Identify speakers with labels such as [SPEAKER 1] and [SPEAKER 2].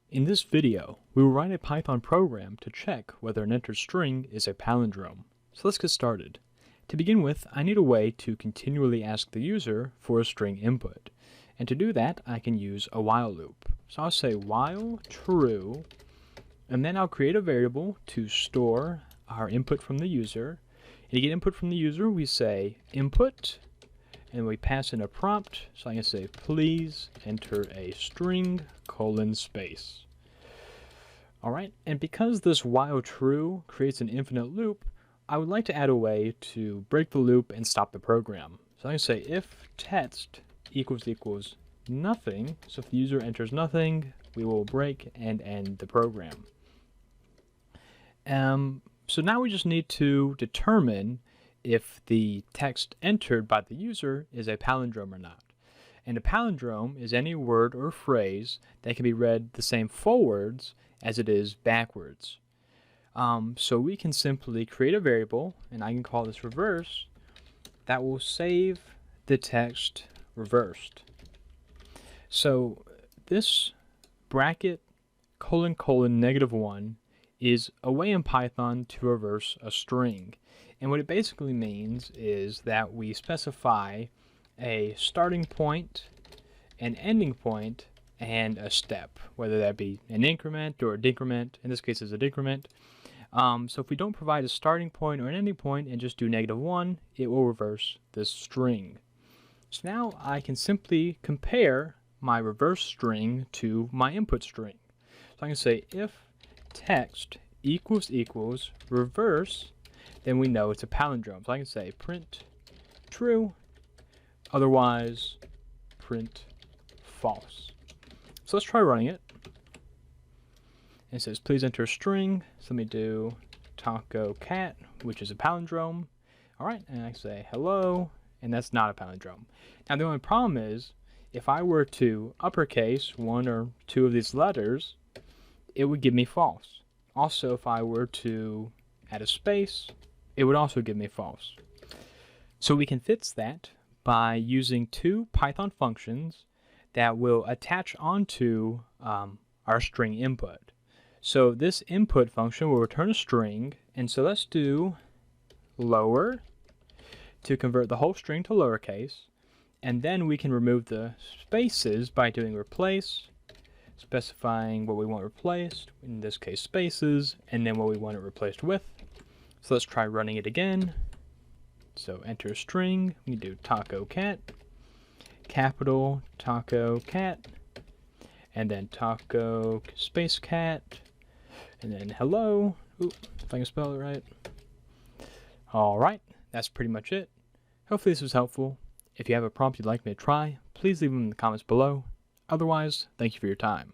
[SPEAKER 1] In this video, we will write a Python program to check whether an entered string is a palindrome. So let's get started. To begin with, I need a way to continually ask the user for a string input. And to do that, I can use a while loop. So I'll say while true, and then I'll create a variable to store our input from the user. And to get input from the user, we say input, and we pass in a prompt. So I can say, please enter a string : space. All right, and because this while true creates an infinite loop, I would like to add a way to break the loop and stop the program. So I can say if text equals nothing, so if the user enters nothing, we will break and end the program. So now we just need to determine if the text entered by the user is a palindrome or not. And a palindrome is any word or phrase that can be read the same forwards as it is backwards. So we can simply create a variable, and I can call this reverse, that will save the text reversed. So this bracket : -1 is a way in Python to reverse a string. And what it basically means is that we specify a starting point, an ending point, and a step, whether that be an increment or a decrement. In this case, it's a decrement. So if we don't provide a starting point or an ending point and just do -1, it will reverse this string. So now I can simply compare my reverse string to my input string. So I can say if text equals reverse, then we know it's a palindrome. So I can say print true, otherwise print false. So let's try running it. It says please enter a string. So let me do taco cat, which is a palindrome. All right, and I say hello, and that's not a palindrome. Now the only problem is if I were to uppercase one or two of these letters, it would give me false. Also, if I were to add a space, it would also give me false. So we can fix that by using two Python functions that will attach onto our string input. So this input function will return a string, and so let's do lower to convert the whole string to lowercase, and then we can remove the spaces by doing replace, specifying what we want replaced, in this case spaces, and then what we want it replaced with. So let's try running it again. So enter string, we do taco cat, capital taco cat, and then taco space cat, and then hello. Ooh, if I can spell it right. All right, that's pretty much it. Hopefully this was helpful. If you have a prompt you'd like me to try, please leave them in the comments below. Otherwise, thank you for your time.